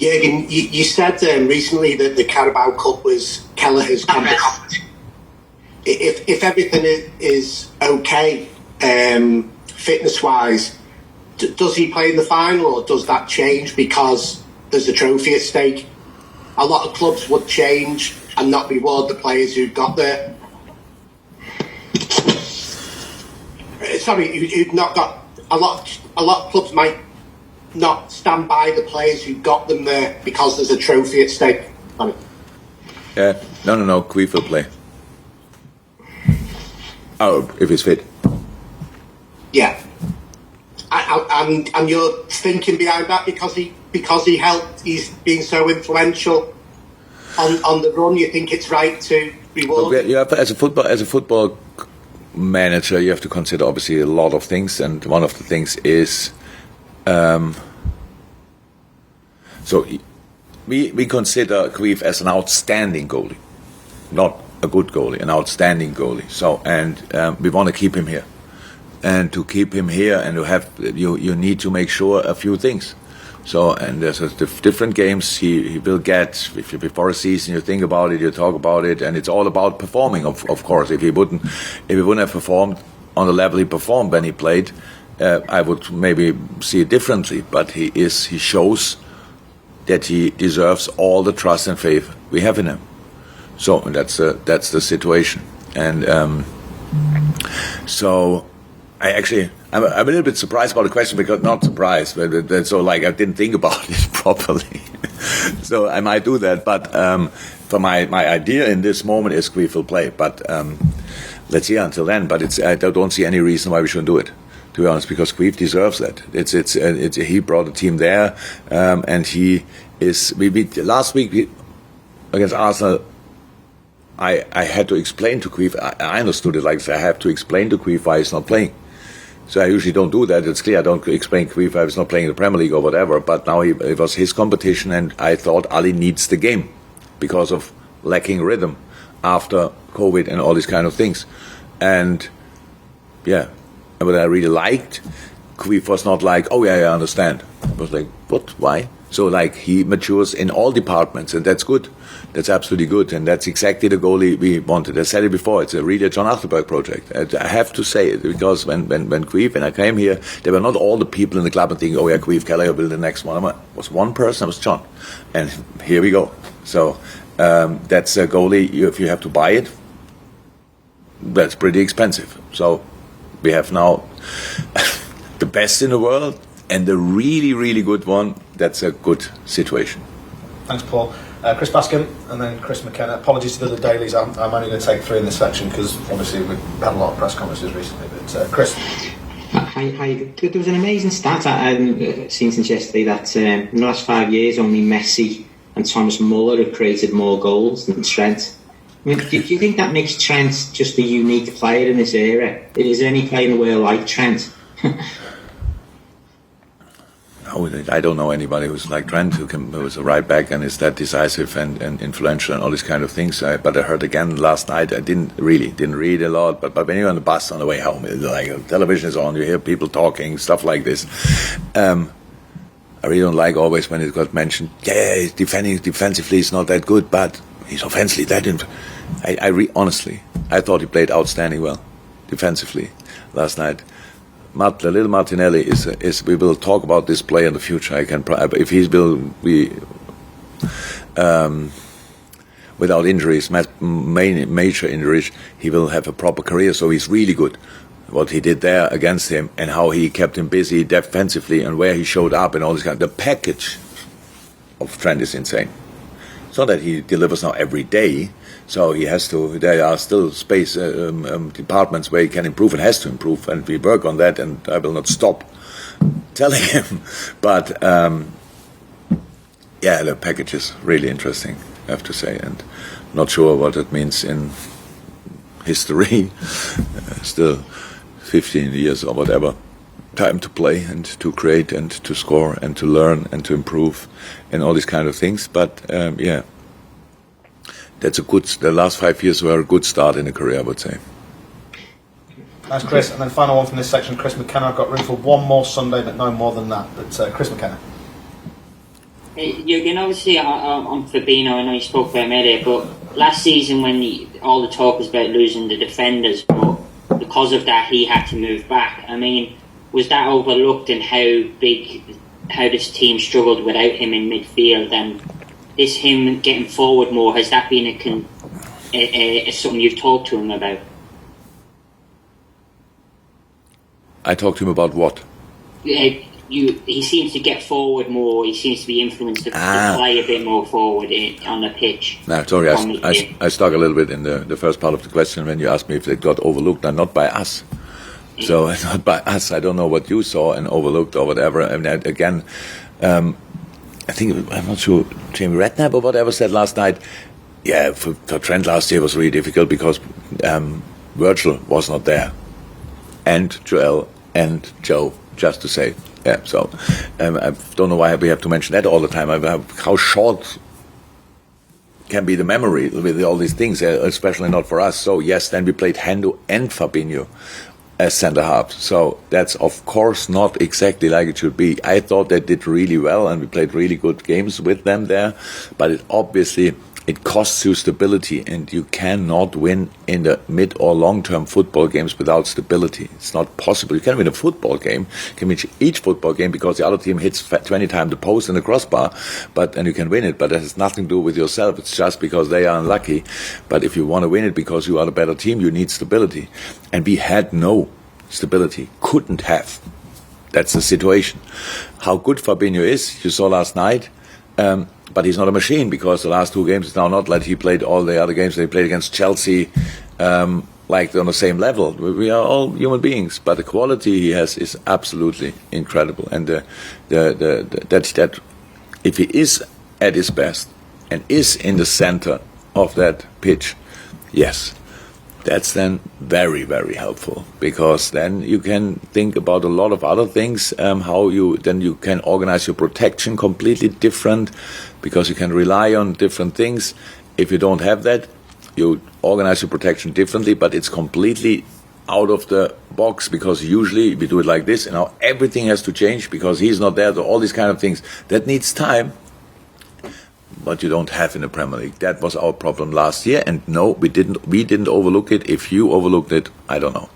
Jurgen, you said recently that the Carabao Cup was Kelleher's competition. If everything is okay, fitness-wise, does he play in the final, or does that change because there's a trophy at stake? A lot of clubs would change and not reward the players who got there. Sorry, who've not got a lot of clubs might not stand by the players who got them there because there's a trophy at stake. Yeah, no, Queef will play. Oh, if he's fit. Yeah. And you're thinking behind that because he helped, he's been so influential on the run. You think it's right to reward? Look, you have, as a football manager, you have to consider obviously a lot of things, and one of the things is, so we consider Queef as an outstanding goalie, not a good goalie, an outstanding goalie. So and we want to keep him here. And to keep him here, and to have you need to make sure a few things. So, and there's different games he will get. If before a season you think about it, you talk about it, and it's all about performing. Of course, if he wouldn't have performed on the level he performed when he played, I would maybe see it differently. But he shows that he deserves all the trust and faith we have in him. So and that's the situation, and so. I'm a little bit surprised about the question, because not surprised, but so like I didn't think about it properly. So I might do that, but for my idea in this moment is Queef will play, but let's see until then. But I don't see any reason why we shouldn't do it, to be honest, because Queef deserves that. It's he brought the team there, and he is. Last week against Arsenal. I had to explain to Queef. I understood it like I have to explain to Queef why he's not playing. So I usually don't do that. It's clear I don't explain Queef why he's not playing in the Premier League or whatever. But now it was his competition, and I thought Ali needs the game because of lacking rhythm after COVID and all these kind of things. And yeah, what I really liked, Queef was not like, oh yeah, I understand. It was like, what? Why? So like he matures in all departments, and that's good. That's absolutely good, and that's exactly the goalie we wanted. I said it before, it's really a John Achterberg project. I have to say it, because when Queef, when I came here, there were not all the people in the club and thinking, oh yeah, Queef Kelleher will be the next one. It was one person, it was John. And here we go. So that's a goalie, if you have to buy it, that's pretty expensive. So we have now the best in the world, and the really, really good one. That's a good situation. Thanks, Paul. Chris Bascombe and then Chris McKenna. Apologies to the other dailies. I'm only going to take 3 in this section because obviously we've had a lot of press conferences recently. But Chris. Hi. There was an amazing stat I haven't seen since yesterday that in the last 5 years only Messi and Thomas Muller have created more goals than Trent. I mean, do you think that makes Trent just a unique player in this era? Is there any player in the world like Trent? I don't know anybody who's like Trent, who is a right back and is that decisive and influential and all these kind of things. But I heard again last night. I didn't read a lot. But when you're on the bus on the way home, like television is on, you hear people talking, stuff like this. I really don't like always when it got mentioned. Yeah, defensively he's not that good, but he's offensively that. Honestly, I thought he played outstanding well defensively last night. The little Martinelli is. We will talk about this player in the future. If he will be without injuries, major injuries, he will have a proper career. So he's really good. What he did there against him, and how he kept him busy defensively, and where he showed up, and all this kind. The package of Trent is insane. It's not that he delivers now every day. So he has to. There are still space departments where he can improve and has to improve, and we work on that. And I will not stop telling him. But yeah, the package is really interesting, I have to say, and not sure what it means in history. Still 15 years or whatever time to play and to create and to score and to learn and to improve and all these kind of things. But yeah. That's the last 5 years were a good start in a career, I would say. Thanks, Chris. And then final one from this section, Chris McKenna. I've got room for one more Sunday, but no more than that. But Chris McKenna. Jurgen, obviously, I'm Fabinho. I know you spoke about him earlier, but last season when all the talk was about losing the defenders, but because of that, he had to move back. I mean, was that overlooked in how this team struggled without him in midfield? And this him getting forward more, has that been something you've talked to him about? I talked to him about what? He seems to get forward more. He seems to be influenced to play a bit more forward on the pitch. No, sorry, I stuck a little bit in the first part of the question when you asked me if they got overlooked, and not by us. So not by us. I don't know what you saw and overlooked or whatever. I mean, again, I think, I'm not sure, Jamie Redknapp or whatever said last night, yeah, for Trent last year was really difficult because Virgil was not there. And Joel and Joe, just to say. Yeah, so I don't know why we have to mention that all the time. How short can be the memory with all these things, especially not for us. So yes, then we played Hendo and Fabinho as centre halves. So that's of course not exactly like it should be. I thought they did really well and we played really good games with them there, but it costs you stability, and you cannot win in the mid or long-term football games without stability. It's not possible. You can win a football game, you can win each football game because the other team hits 20 times the post and the crossbar, and you can win it, but it has nothing to do with yourself. It's just because they are unlucky. But if you want to win it because you are the better team, you need stability. And we had no stability, couldn't have. That's the situation. How good Fabinho is, you saw last night, but he's not a machine, because the last two games is now not like he played all the other games. They played against Chelsea, like on the same level. We are all human beings, but the quality he has is absolutely incredible. And that if he is at his best and is in the center of that pitch, yes, that's then very, very helpful, because then you can think about a lot of other things, how you can organize your protection completely different, because you can rely on different things. If you don't have that, you organize your protection differently, but it's completely out of the box, because usually we do it like this, and now everything has to change because he's not there, so all these kind of things. That needs time, but you don't have in the Premier League. That was our problem last year, and no, we didn't overlook it. If you overlooked it, I don't know.